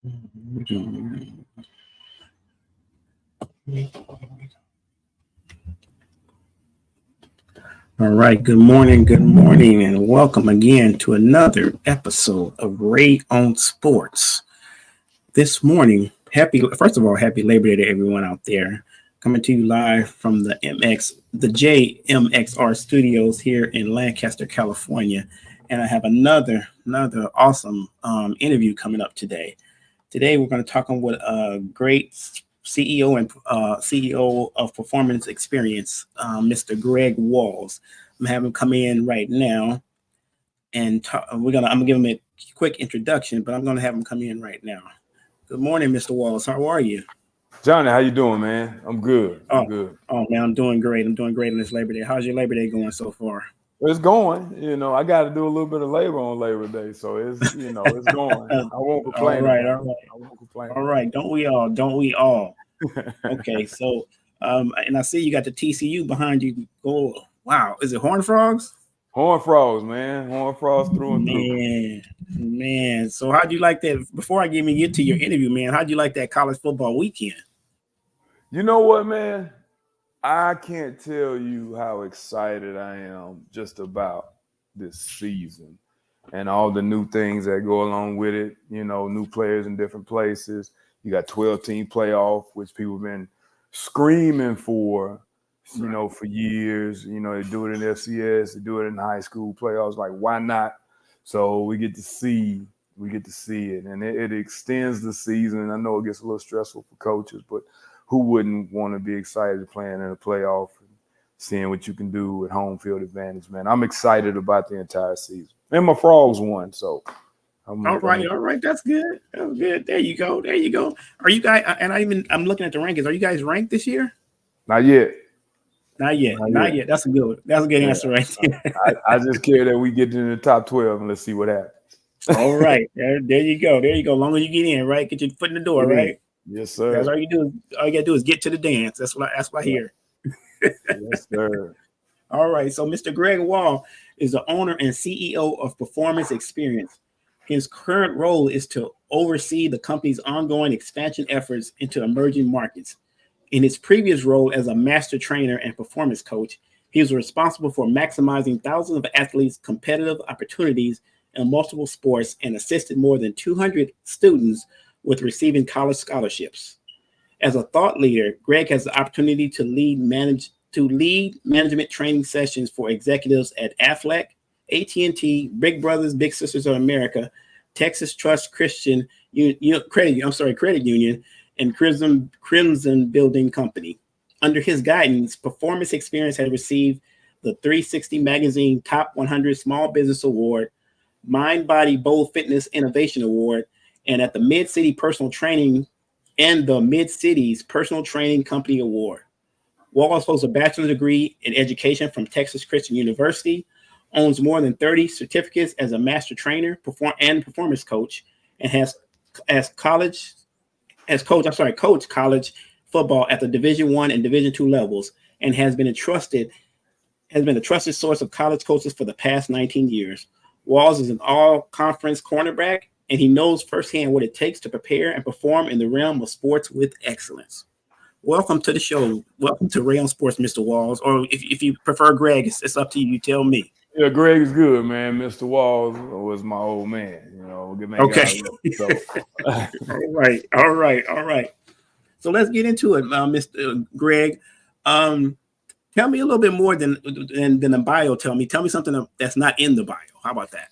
All right, good morning, and welcome again to another episode of Ray on Sports. This morning, first of all, happy Labor Day to everyone out there. Coming to you live from the JMXR studios here in Lancaster, California. And I have another awesome interview coming up today. Today, we're going to talk on what a great CEO of Performance Experience, Mr. Greg Walls. I'm having him come in right now, and I'm gonna give him a quick introduction, but I'm gonna have him come in right now. Good morning, Mr. Walls. How are you? Johnny, how you doing, man? I'm good. I'm Oh, good. oh man, I'm doing great. I'm doing great on this Labor Day. How's your Labor Day going so far? It's going. I got to do a little bit of labor on Labor Day, so it's going. I won't All complain right, about all it. right, I won't complain all about right. Don't we all? Don't we all? it. Okay, so and I see you got the TCU behind you. Oh, wow. Is it Horned Frogs? Horned Frogs, man. Horned Frogs through and through. Man. So how'd you like that? Before I even get to your interview, man, how'd you like that college football weekend? You know what, man? I can't tell you how excited I am just about this season and all the new things that go along with it. New players in different places. You got 12-team playoff, which people have been screaming for, for years. They do it in FCS, they do it in high school playoffs. Like, why not? So we get to see it, and it extends the season. I know it gets a little stressful for coaches, but who wouldn't want to be excited playing in a playoff and seeing what you can do with home field advantage, man? I'm excited about the entire season. And my Frogs won, so All right. That's good. That's good. There you go. Are you guys? And I'm looking at the rankings. Are you guys ranked this year? Not yet. Not yet. That's a good one. That's a good answer right there. I just care that we get in the top 12 and let's see what happens. All right. There you go. As long as you get in, right? Get your foot in the door, right? Yes, sir. That's all you do. All you gotta do is get to the dance. That's what I hear. Yes, sir. All right. So Mr. Greg Wall is the owner and CEO of Performance Experience. His current role is to oversee the company's ongoing expansion efforts into emerging markets. In his previous role as a master trainer and performance coach, he was responsible for maximizing thousands of athletes' competitive opportunities in multiple sports and assisted more than 200 students with receiving college scholarships. As a thought leader, Greg has the opportunity to lead management training sessions for executives at Aflac, AT&T, Big Brothers Big Sisters of America, Texas Trust Christian Credit Union, and Crimson Building Company. Under his guidance, Performance Experience has received the 360 Magazine Top 100 Small Business Award, Mind Body Bold Fitness Innovation Award, and at the Mid-City Personal Training and the Mid-Cities Personal Training Company Award. Walls holds a bachelor's degree in education from Texas Christian University, owns more than 30 certificates as a master trainer and performance coach, and has coached college football at the Division I and Division II levels, and has been a trusted source of college coaches for the past 19 years. Walls is an all-conference cornerback, and he knows firsthand what it takes to prepare and perform in the realm of sports with excellence. Welcome to the show. Welcome to Ray on Sports, Mr. Walls. Or if you prefer Greg, it's up to you. You tell me. Yeah, Greg is good, man. Mr. Walls was my old man. Good man. Okay. All right. So let's get into it, Mr. Greg. Tell me a little bit more than the bio. Tell me something that's not in the bio. How about that?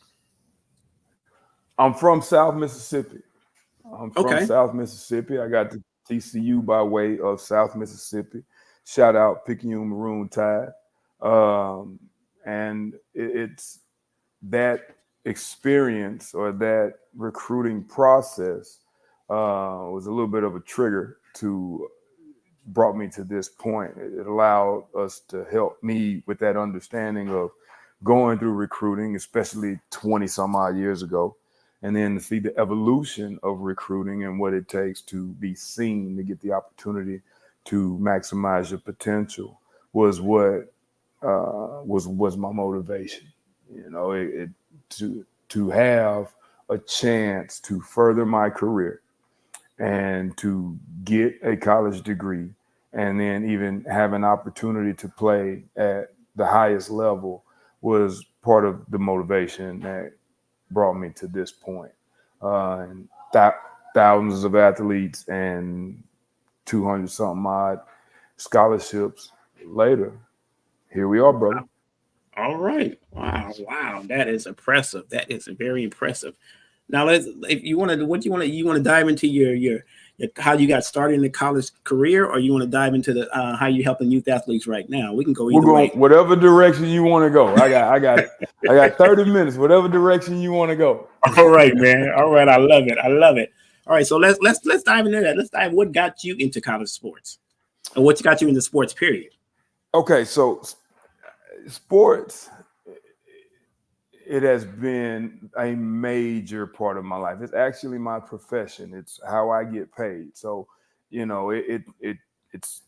I'm from South Mississippi. I got to TCU by way of South Mississippi. Shout out Picayune Maroon Tide. And it's that experience or that recruiting process was a little bit of a trigger to brought me to this point. It allowed us to help me with that understanding of going through recruiting, especially 20 some odd years ago, and then to see the evolution of recruiting and what it takes to be seen, to get the opportunity to maximize your potential was what was my motivation. To have a chance to further my career and to get a college degree and then even have an opportunity to play at the highest level was part of the motivation that brought me to this point. And thousands of athletes and 200 something odd scholarships later, here we are, brother. All right. Wow. Wow. That is impressive. That is very impressive. Now if you want to, what you want to dive into your how you got started in the college career, or you want to dive into the how you helping youth athletes right now? We can go either way. Whatever direction you want to go. I got 30 minutes, whatever direction you want to go. All right, man. All right. I love it. I love it. All right. So let's dive into that. Let's dive. What got you into college sports, and what got you into sports? Period. Okay, so sports, it has been a major part of my life. It's actually my profession. It's how I get paid. So, you know, it's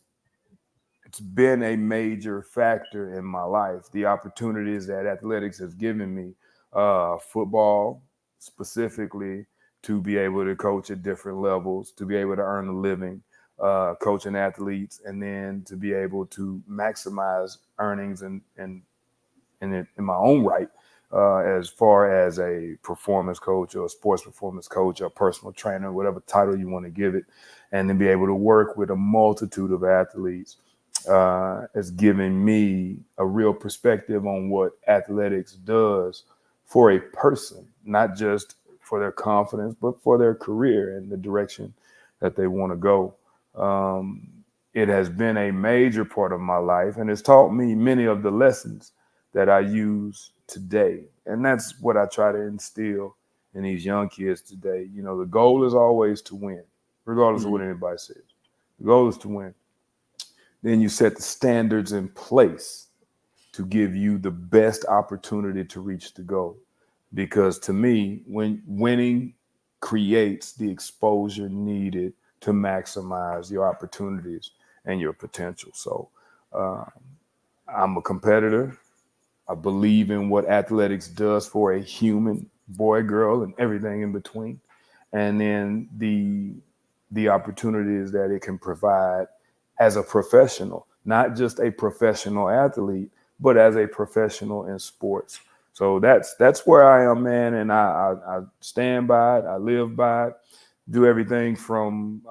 been a major factor in my life. The opportunities that athletics has given me, football specifically, to be able to coach at different levels, to be able to earn a living, coaching athletes, and then to be able to maximize earnings in my own right, as far as a performance coach or a sports performance coach or personal trainer, whatever title you want to give it, and then be able to work with a multitude of athletes has given me a real perspective on what athletics does for a person, not just for their confidence, but for their career and the direction that they want to go. It has been a major part of my life, and it's taught me many of the lessons that I use today. And that's what I try to instill in these young kids today. You know, the goal is always to win, regardless of what anybody says. The goal is to win. Then you set the standards in place to give you the best opportunity to reach the goal. Because to me, when winning creates the exposure needed to maximize your opportunities and your potential. So I'm a competitor. I believe in what athletics does for a human, boy, girl, and everything in between. And then the opportunities that it can provide as a professional, not just a professional athlete, but as a professional in sports. So that's where I am, man. And I stand by it. I live by it. Do everything from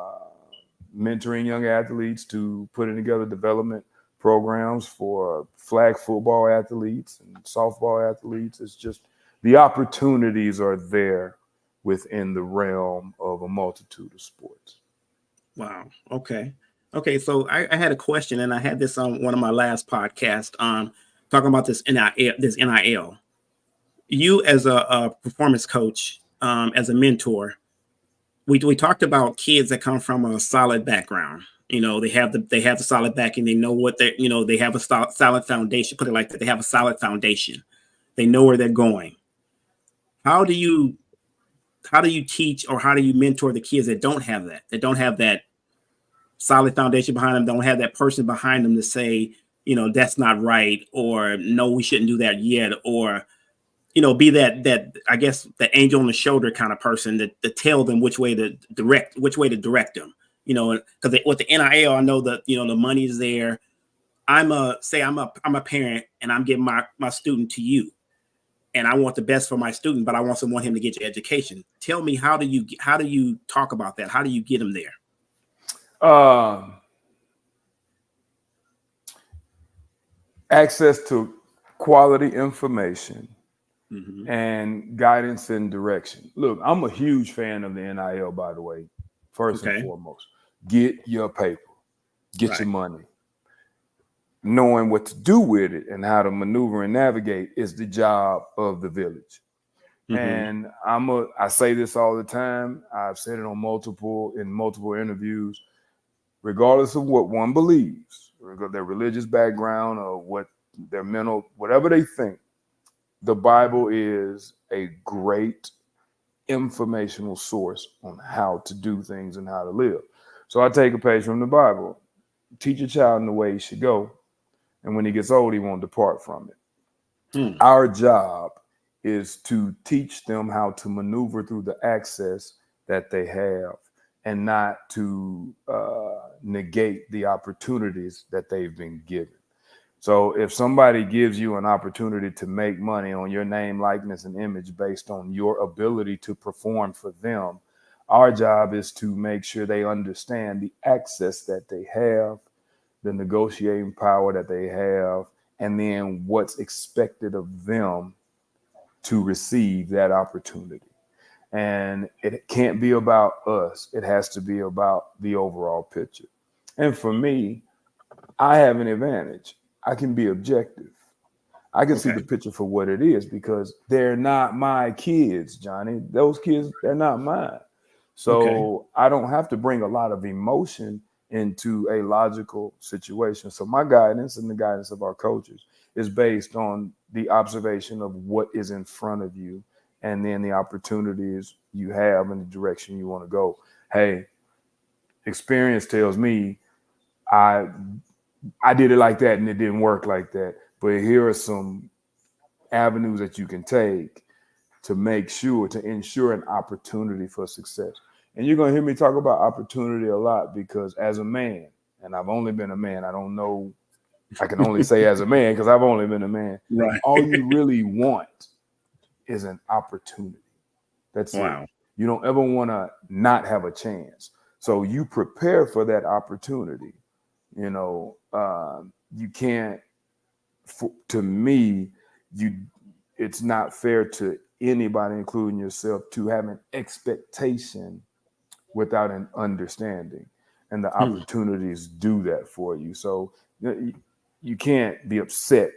mentoring young athletes to putting together development programs for flag football athletes and softball athletes. It's just the opportunities are there within the realm of a multitude of sports. Wow. Okay. Okay. So I had a question, and I had this on one of my last podcasts, talking about this NIL. You as a performance coach, as a mentor, we talked about kids that come from a solid background. You know, they have the solid backing. They know what they have a solid foundation. Put it like that. They have a solid foundation. They know where they're going. How do you teach, or how do you mentor the kids that don't have that? That don't have that solid foundation behind them, don't have that person behind them to say, that's not right, or no, we shouldn't do that yet, or be that I guess the angel on the shoulder kind of person to tell them which way to direct them. Because with the NIL, I know that the money is there. I'm a parent, and I'm giving my student to you, and I want the best for my student, but I also want him to get your education. Tell me, how do you talk about that? How do you get him there? Access to quality information and guidance and direction. Look, I'm a huge fan of the NIL, by the way. First and foremost, get your paper, get your money. Knowing what to do with it and how to maneuver and navigate is the job of the village. And I say this all the time. I've said it in multiple interviews. Regardless of what one believes, their religious background or what their mental, whatever they think, the Bible is a great informational source on how to do things and how to live. So I take a page from the Bible. Teach a child in the way he should go, and when he gets old, he won't depart from it. Our job is to teach them how to maneuver through the access that they have and not to negate the opportunities that they've been given. So if somebody gives you an opportunity to make money on your name, likeness, and image based on your ability to perform for them, our job is to make sure they understand the access that they have, the negotiating power that they have, and then what's expected of them to receive that opportunity. And it can't be about us. It has to be about the overall picture. And for me, I have an advantage. I can be objective. I can see the picture for what it is because they're not my kids, Johnny. Those kids, they're not mine. So I don't have to bring a lot of emotion into a logical situation. So my guidance and the guidance of our coaches is based on the observation of what is in front of you and then the opportunities you have in the direction you want to go. Hey, experience tells me I did it like that and it didn't work like that. But here are some avenues that you can take to make sure, to ensure an opportunity for success. And you're going to hear me talk about opportunity a lot because as a man, and I've only been a man, I don't know, I can only say as a man because I've only been a man. Right. All you really want is an opportunity. That's it. You don't ever want to not have a chance. So you prepare for that opportunity. You know, you can't, to me, it's not fair to anybody, including yourself, to have an expectation without an understanding. And the opportunities do that for you. So you can't be upset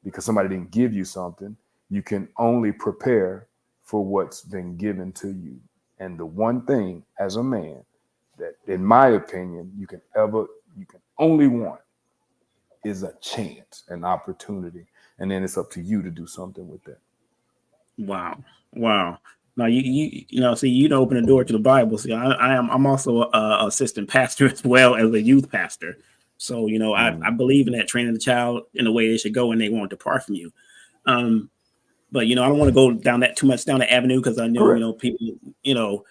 because somebody didn't give you something. You can only prepare for what's been given to you. And the one thing as a man that, in my opinion, you can only want is a chance, an opportunity. And then it's up to you to do something with that. Wow. Now you know, see, you open the door to the Bible. See, I'm also a assistant pastor as well as a youth pastor. So, you know, I believe in that, training the child in the way they should go and they won't depart from you. But, you know, I don't want to go down the avenue because I know, you know, people, you know,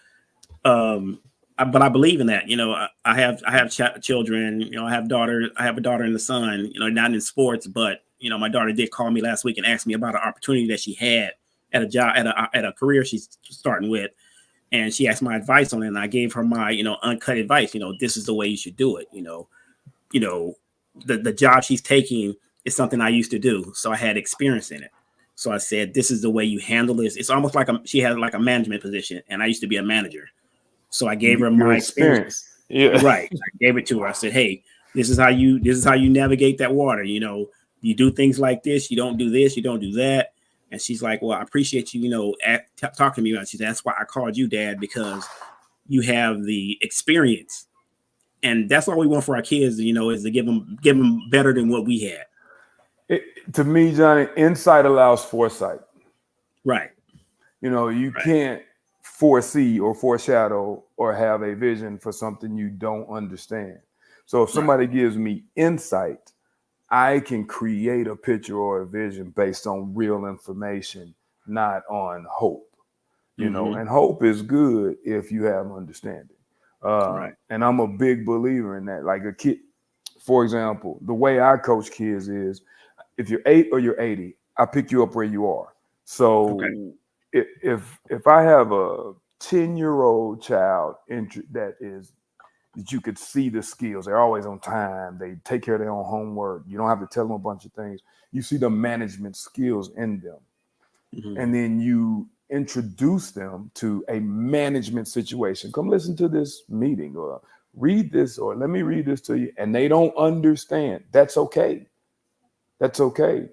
but I believe in that. You know, I have children, you know, I have a daughter and a son, you know, not in sports, but, you know, my daughter did call me last week and ask me about an opportunity that she had at a job, at a career she's starting with. And she asked my advice on it. And I gave her my, you know, uncut advice. You know, this is the way you should do it. You know, the job she's taking is something I used to do. So I had experience in it. So I said, this is the way you handle this. It's almost like she had like a management position and I used to be a manager. So I gave her my experience. Yeah. Right. I gave it to her. I said, hey, this is how you navigate that water. You know, you do things like this. You don't do this. You don't do that. And she's like, well, I appreciate you, you know, talking to me about it. She said, that's why I called you, Dad, because you have the experience. And that's all we want for our kids, you know, is to give them better than what we had. To me, Johnny, insight allows foresight. Right. You know, you can't foresee or foreshadow or have a vision for something you don't understand. So if somebody gives me insight, I can create a picture or a vision based on real information, not on hope. You know, and hope is good if you have understanding. And I'm a big believer in that. Like a kid, for example, the way I coach kids is if you're 8 or you're 80, I pick you up where you are. So if I have a 10-year-old child that you could see the skills, they're always on time, they take care of their own homework, you don't have to tell them a bunch of things, you see the management skills in them. And then you introduce them to a management situation. Come listen to this meeting or read this, or let me read this to you. And they don't understand. That's okay. That's okay.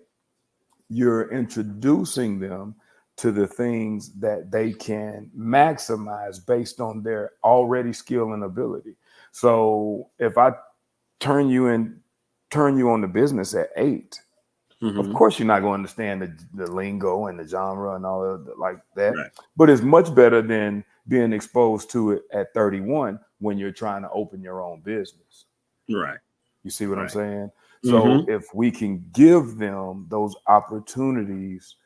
You're introducing them to the things that they can maximize based on their already skill and ability. So if I turn you on the business at 8, of course you're not going to understand the lingo and the genre and all of like that. But it's much better than being exposed to it at 31 when you're trying to open your own business. Right. You see what I'm saying? So if we can give them those opportunities,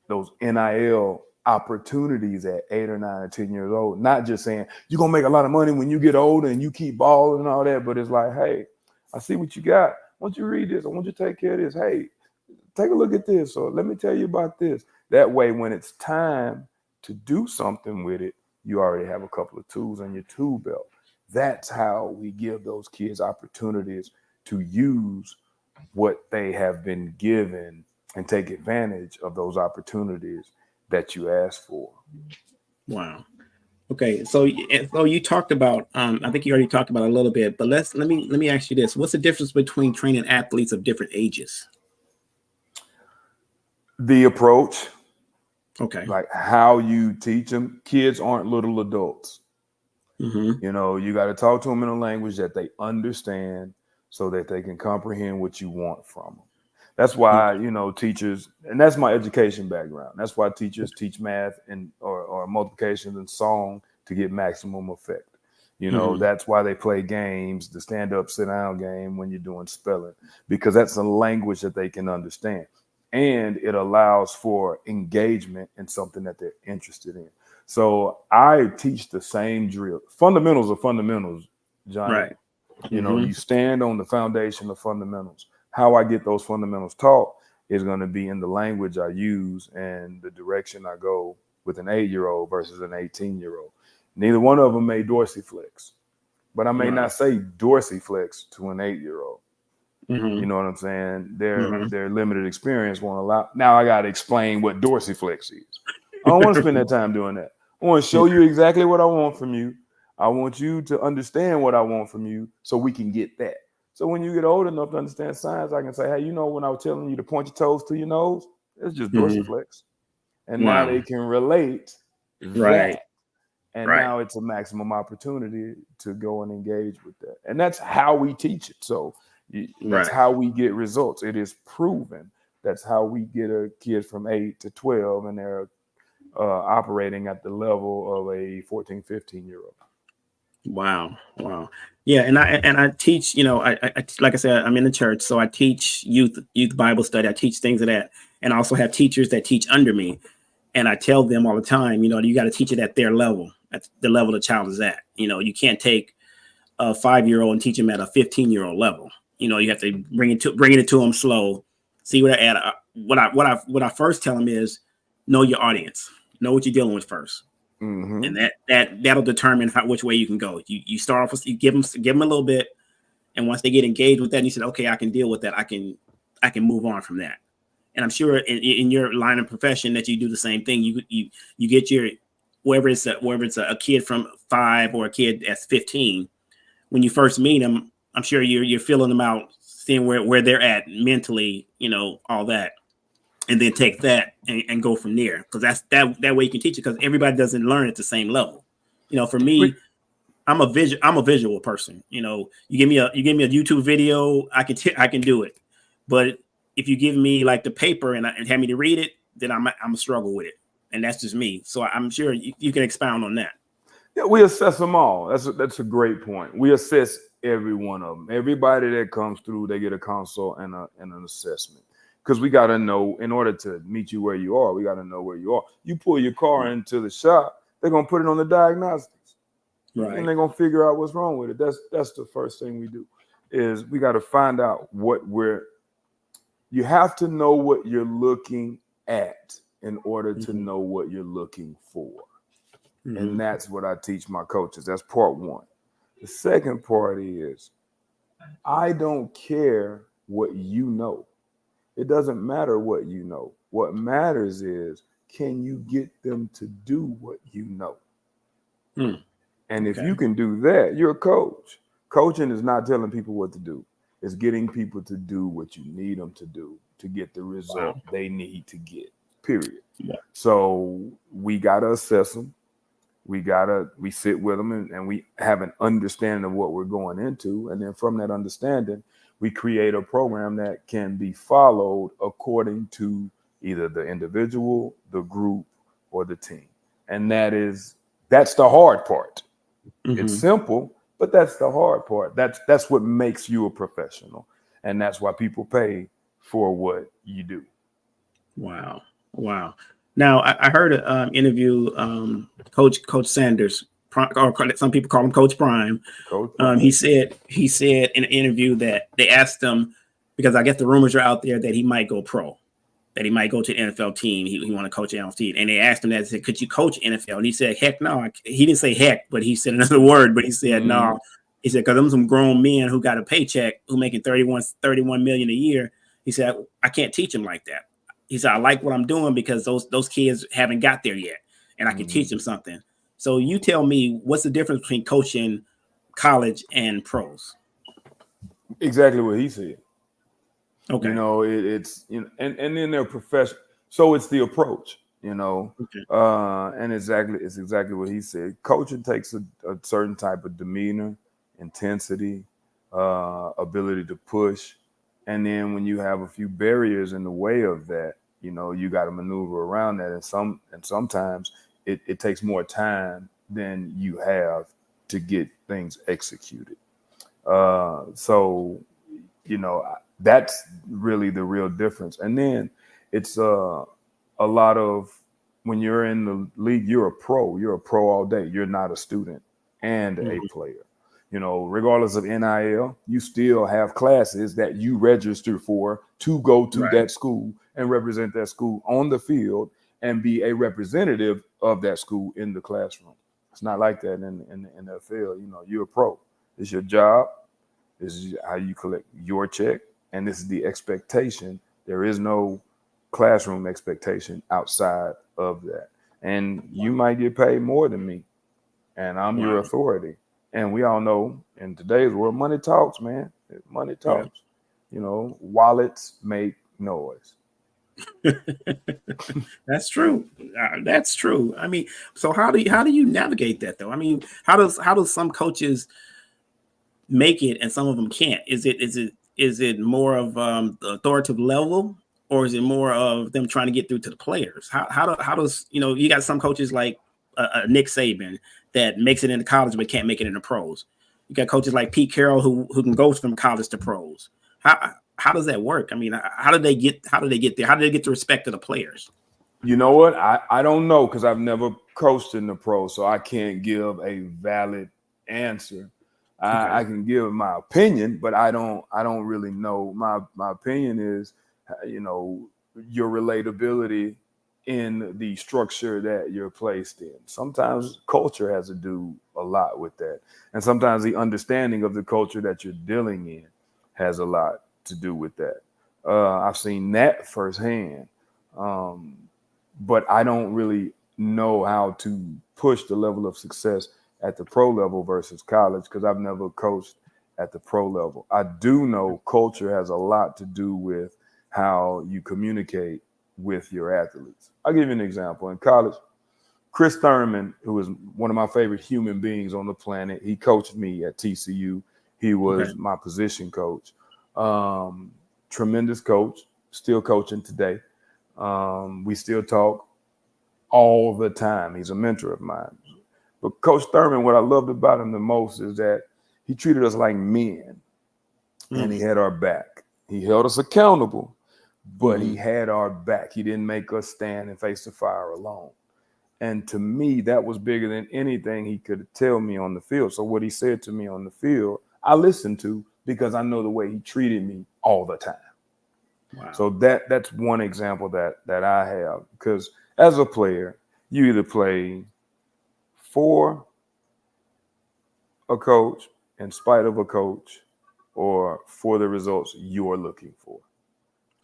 those NIL opportunities at 8 or 9 or 10 years old. Not just saying you're gonna make a lot of money when you get older and you keep balling and all that, but it's like, hey, I see what you got. I want you to read this. I want you to take care of this. Hey, take a look at this, or let me tell you about this. That way, when it's time to do something with it, you already have a couple of tools on your tool belt. That's how we give those kids opportunities to use what they have been given and take advantage of those opportunities that you asked for. Wow. Okay, so you talked about I think you already talked about it a little bit, but let me ask you this: what's the difference between training athletes of different ages? The approach, Okay. like how you teach them. Kids aren't little adults. Mm-hmm. You know, you got to talk to them in a language that they understand so that they can comprehend what you want from them. That's why, you know, teachers, and that's my education background. That's why teachers teach math and or multiplication and song to get maximum effect. You know, that's why they play games, the stand up, sit down game when you're doing spelling, because that's a language that they can understand. And it allows for engagement in something that they're interested in. So I teach the same drill. Fundamentals are fundamentals, Johnny. Right. You know, you stand on the foundation of fundamentals. How I get those fundamentals taught is going to be in the language I use and the direction I go with an 8-year-old versus an 18-year-old. Neither one of them may dorsiflex, but I may not say dorsiflex to an 8-year-old. You know what I'm saying? Their limited experience won't allow. Now I got to explain what dorsiflex is. I don't want to spend that time doing that. I want to show you exactly what I want from you. I want you to understand what I want from you so we can get that. So when you get old enough to understand science, I can say, hey, you know, when I was telling you to point your toes to your nose, it's just dorsiflex. And now they can relate that. And now it's a maximum opportunity to go and engage with that. And that's how we teach it. So that's how we get results. It is proven. That's how we get a kid from 8 to 12 and they're operating at the level of a 14, 15-year-old. Wow. Yeah, and I teach, you know, I like I said, I'm in the church, so I teach youth Bible study. I teach things of that, and I also have teachers that teach under me, and I tell them all the time, you know, you got to teach it at their level, at the level the child is at. You know, you can't take a 5-year-old and teach them at a 15-year-old level. You know, you have to bring it to them slow, see where they're at. What I first tell them is know your audience, know what you're dealing with first. And that'll determine which way you can go. You start off, you give them a little bit, and once they get engaged with that, and you said, okay, I can deal with that. I can move on from that. And I'm sure in your line of profession that you do the same thing. You get your whether it's a kid from 5 or a kid that's 15. When you first meet them, I'm sure you're feeling them out, seeing where they're at mentally, you know, all that. And then take that and go from there, because that's that way you can teach it, because everybody doesn't learn at the same level. You know, for me, I'm a visual person. You know, you give me a YouTube video, I can do it. But if you give me like the paper and have me to read it, then I'm a struggle with it, and that's just me. So I'm sure you can expound on that. Yeah, we assess them all. That's a great point. We assess every one of them. Everybody that comes through, they get a consult and an assessment. Because we got to know, in order to meet you where you are, we got to know where you are. You pull your car into the shop, they're going to put it on the diagnostics. Right. And they're going to figure out what's wrong with it. That's the first thing we do, is we got to find out you have to know what you're looking at in order to know what you're looking for. And that's what I teach my coaches. That's part one. The second part is, I don't care what you know. It doesn't matter what you know. What matters is, can you get them to do what you know? And if you can do that, you're a coach. Coaching is not telling people what to do. It's getting people to do what you need them to do to get the result they need to get, period. Yeah. So we got to assess them. We sit with them and we have an understanding of what we're going into. And then from that understanding, we create a program that can be followed according to either the individual, the group, or the team. And that's the hard part. It's simple, but that's the hard part. That's what makes you a professional. And that's why people pay for what you do. Wow. Now, I heard an interview, Coach Sanders, or some people call him Coach Prime. Coach He said in an interview that they asked him, because I guess the rumors are out there that he might go pro, that he might go to an NFL team. He want to coach an NFL team, and they asked him that. They said, "Could you coach NFL?" And he said, "Heck no." He didn't say heck, but he said another word. But he said no. He said, because I'm some grown men who got a paycheck, who making 31 million a year. He said, I can't teach them like that. He said, I like what I'm doing because those kids haven't got there yet, and I can teach them something. So you tell me, what's the difference between coaching college and pros? Exactly what he said. Okay. You know, it's, you know, and then they're professional. So it's the approach, you know, Okay. And it's exactly what he said. Coaching takes a certain type of demeanor, intensity, ability to push. And then when you have a few barriers in the way of that, you know, you got to maneuver around that. And sometimes it takes more time than you have to get things executed. So, you know, that's really the real difference. And then it's a lot of, when you're in the league, you're a pro all day. You're not a student and a player. You know, regardless of NIL, you still have classes that you register for to go to that school and represent that school on the field and be a representative of that school in the classroom. It's not like that in the NFL. You know, you're a pro. It's your job. This is how you collect your check. And this is the expectation. There is no classroom expectation outside of that. And you might get paid more than me. And I'm your authority. And we all know in today's world, money talks, man. Money talks. You know, wallets make noise. That's true. That's true. I mean, so how do you navigate that though? I mean, how does some coaches make it and some of them can't? Is it more of the authoritative level, or is it more of them trying to get through to the players? How does, you know, you got some coaches like Nick Saban that makes it into college but can't make it into pros. You got coaches like Pete Carroll who can go from college to pros. How does that work? I mean, how do they get there? How do they get the respect of the players? You know what? I don't know, because I've never coached in the pros, so I can't give a valid answer. I can give my opinion, but I don't really know. My opinion is, you know, your relatability in the structure that you're placed in. Sometimes culture has to do a lot with that. And sometimes the understanding of the culture that you're dealing in has a lot to do with that. I've seen that firsthand. But I don't really know how to push the level of success at the pro level versus college, because I've never coached at the pro level. I do know culture has a lot to do with how you communicate with your athletes. I'll give you an example. In college, Chris Thurman, who is one of my favorite human beings on the planet, he coached me at TCU. He was my position coach. Tremendous coach, still coaching today. We still talk all the time. He's a mentor of mine. But Coach Thurman, what I loved about him the most is that he treated us like men, and he had our back. He held us accountable, but he had our back. He didn't make us stand and face the fire alone. And to me, that was bigger than anything he could tell me on the field. So what he said to me on the field, I listened to, because I know the way he treated me all the time. Wow. So that's one example that I have, because as a player, you either play for a coach, in spite of a coach, or for the results you're looking for.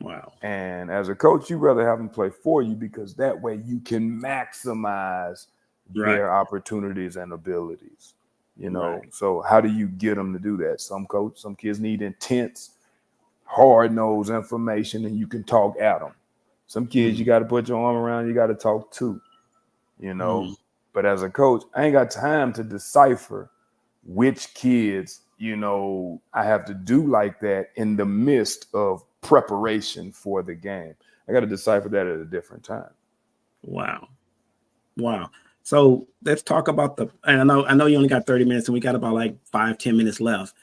Wow. And as a coach, you'd rather have them play for you, because that way you can maximize their opportunities and abilities. You know, so how do you get them to do that? Some kids need intense, hard-nosed information, and you can talk at them. Some kids, you got to put your arm around, you got to talk to, you know. But as a coach, I ain't got time to decipher which kids, you know, I have to do like that in the midst of preparation for the game. I got to decipher that at a different time. Wow. So let's talk about and I know you only got 30 minutes and we got about like 5-10 minutes left.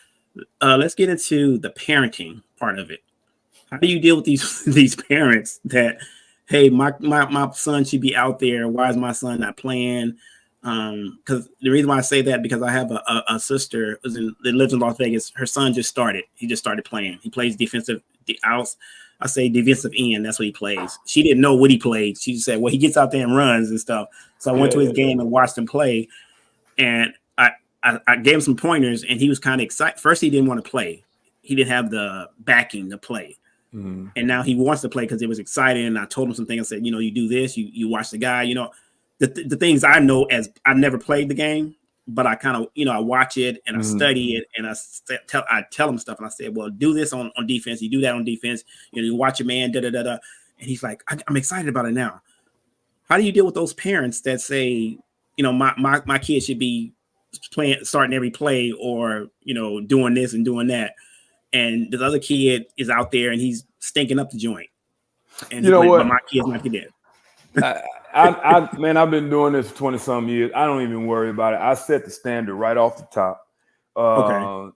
Let's get into the parenting part of it. How do you deal with these parents that hey, my son should be out there. Why is my son not playing? Because the reason why I say that, because I have a sister that lives in Las Vegas. Her son just started. He just started playing. He plays defensive. I say defensive end. That's what he plays. She didn't know what he played. She just said, well, he gets out there and runs and stuff. So I went to his game and watched him play, and I gave him some pointers, and he was kind of excited. First, he didn't want to play. He didn't have the backing to play. Mm-hmm. And now he wants to play because it was exciting. And I told him some things. I said, you do this, you watch the guy, the things I know, as I never played the game, but I kind of, I watch it and I study it, and I tell him stuff. And I said, well, do this on defense. You do that on defense. You watch your man, And he's like, I'm excited about it now. How do you deal with those parents that say, my kid should be starting every play, or, doing this and doing that, and the other kid is out there and he's stinking up the joint, and what? My kid's not get that. Man, I've been doing this for 20 some years. I don't even worry about it. I set the standard right off the top. Okay.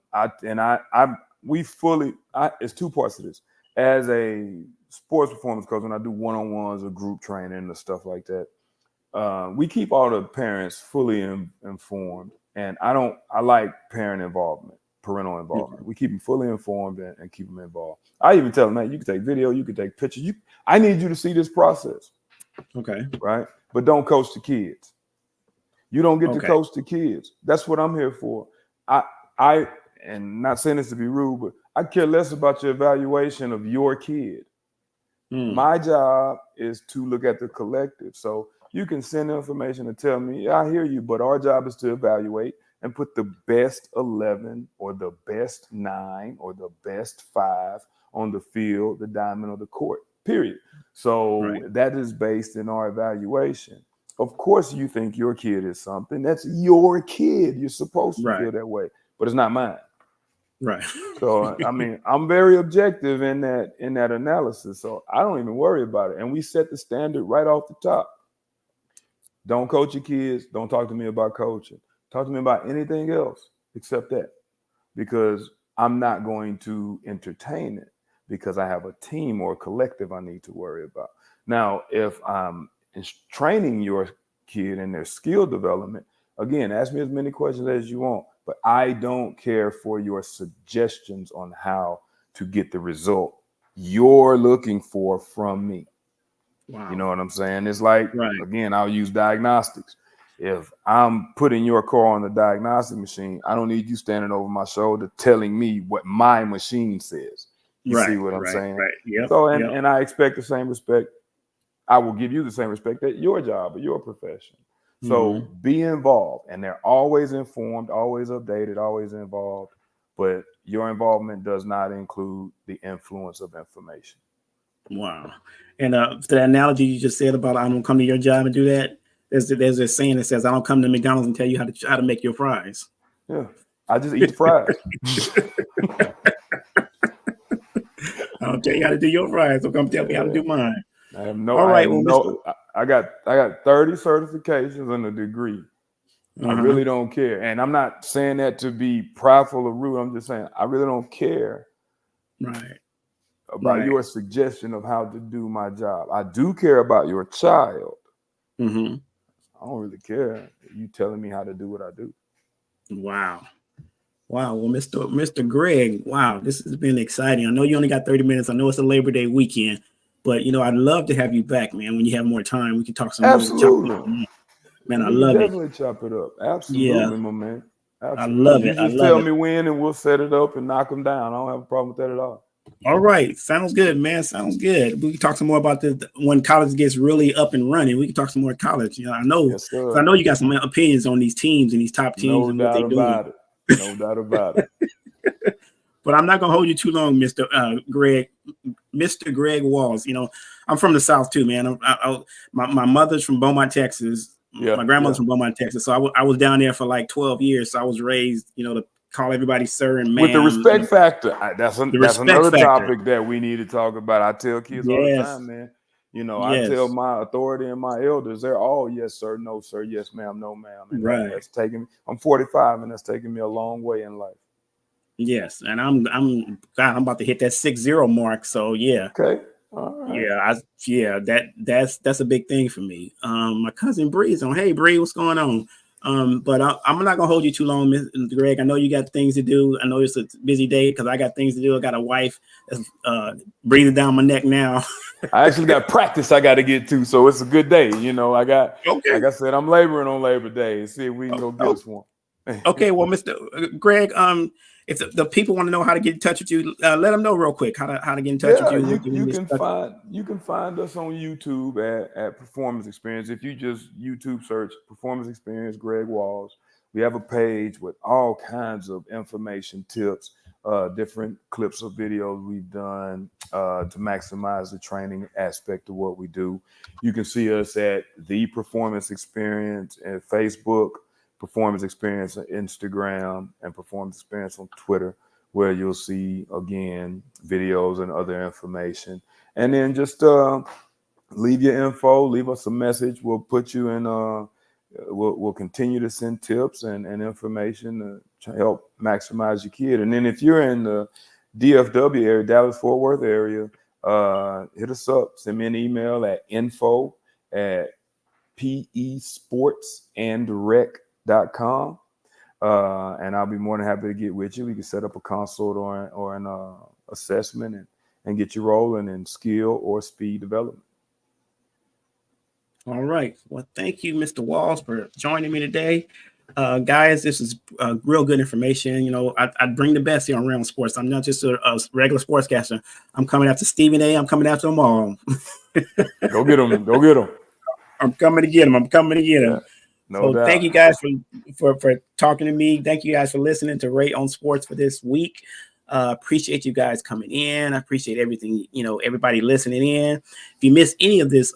It's two parts of this. As a sports performance coach, when I do one-on-ones or group training or stuff like that, we keep all the parents fully informed. And I like parental involvement. Mm-hmm. We keep them fully informed and keep them involved. I even tell them, man, you can take video, you can take pictures. I need you to see this process. Okay. Right. But don't coach the kids. You don't get to coach the kids. That's what I'm here for. I and not saying this to be rude, but I care less about your evaluation of your kid. My job is to look at the collective. So you can send information and tell me, I hear you, but our job is to evaluate and put the best 11 or the best 9 or the best 5 on the field, the diamond, or the court, period. So that is based in our evaluation. Of course, you think your kid is something. That's your kid. You're supposed to feel that way, but it's not mine. Right. So, I mean, I'm very objective in that analysis. So I don't even worry about it. And we set the standard right off the top. Don't coach your kids. Don't talk to me about coaching. Talk to me about anything else except that, because I'm not going to entertain it, because I have a team or a collective I need to worry about. Now, if I'm training your kid in their skill development, again, ask me as many questions as you want, but I don't care for your suggestions on how to get the result you're looking for from me. Wow. You know what I'm saying? It's like, again, I'll use diagnostics. If I'm putting your car on the diagnostic machine, I don't need you standing over my shoulder telling me what my machine says. You see what I'm saying? Right. Yep. So, and I expect the same respect. I will give you the same respect at your job or your profession. So be involved, and they're always informed, always updated, always involved. But your involvement does not include the influence of information. Wow. And to that analogy you just said about I don't come to your job and do that, there's a saying that says I don't come to McDonald's and tell you how to make your fries. Yeah, I just eat the fries. I don't tell you how to do your fries, so come tell me how to do mine. I have no. All right. I got 30 certifications and a degree. I really don't care, and I'm not saying that to be prideful or rude. I'm just saying I really don't care. About your suggestion of how to do my job. I do care about your child. I don't really care. You telling me how to do what I do. Wow. Well, Mr. Greg, wow, this has been exciting. I know you only got 30 minutes. I know it's a Labor Day weekend, but I'd love to have you back, man. When you have more time, we can talk some more. Absolutely. Man, I love it. Definitely chop it up. Absolutely, my man. Absolutely. I love it. You just tell me when, and we'll set it up and knock them down. I don't have a problem with that at all. All right. Sounds good, man. Sounds good. We can talk some more about when college gets really up and running. We can talk some more college. I know. Yes, sir. I know you got some opinions on these teams and these top teams and what they're doing. No doubt about it. But I'm not going to hold you too long, Mr. Greg Walls. I'm from the South too, man. My mother's from Beaumont, Texas. Yeah, my grandmother's from Beaumont, Texas. So I was down there for like 12 years. So I was raised, to call everybody sir and ma'am. With the respect factor. That's another topic that we need to talk about. I tell kids all the time, man. I tell my authority and my elders, they're all yes, sir, no, sir, yes, ma'am, no, ma'am. And that's taking me. I'm 45, and that's taking me a long way in life. Yes, and I'm about to hit that 6-0 mark. So yeah. Okay. All right. That's a big thing for me. My cousin Bree's on. Hey Bree, what's going on? But I'm not gonna hold you too long, Mr. Greg. I know you got things to do. I know it's a busy day because I got things to do. I got a wife that's breathing down my neck now. I actually got practice I got to get to, so it's a good day. You know, I got, Okay. like I said, I'm laboring on Labor Day and see if we can go get us one. Okay, well, Mr. Greg, if the people want to know how to get in touch with you, let them know real quick how to get in touch with you. You can find us on YouTube at Performance Experience. If you just YouTube search Performance Experience Greg Walls, we have a page with all kinds of information, tips, different clips of videos we've done to maximize the training aspect of what we do. You can see us at The Performance Experience at Facebook, Performance Experience on Instagram, and Performance Experience on Twitter, where you'll see, again, videos and other information. And then just leave your info, leave us a message. We'll put you in, we'll continue to send tips and information to help maximize your kid. And then if you're in the DFW area, Dallas-Fort Worth area, hit us up. Send me an email at info@pesportsandrec.com. And I'll be more than happy to get with you. We can set up a consult or an assessment and get you rolling in skill or speed development. All right. Well, thank you, Mr. Walls, for joining me today. Guys, this is real good information. You know, I bring the best here on Realm Sports. I'm not just a regular sportscaster. I'm coming after Stephen A. I'm coming after them all. Go get them. Go get them. I'm coming to get him. Yeah, no doubt. Thank you guys for talking to me. Thank you guys for listening to Ray on Sports for this week. Appreciate you guys coming in. I appreciate everything, everybody listening in. If you miss any of this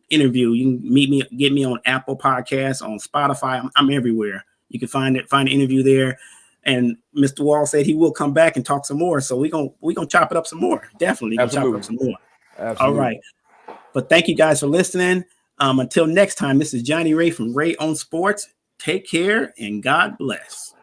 interview, you can get me on Apple Podcasts, on Spotify. I'm everywhere. You can find the interview there. And Mr. Wall said he will come back and talk some more. So we're gonna chop it up some more. Definitely gonna chop it up some more. Absolutely. All right. But thank you guys for listening. Until next time, this is Johnny Ray from Ray on Sports. Take care and God bless.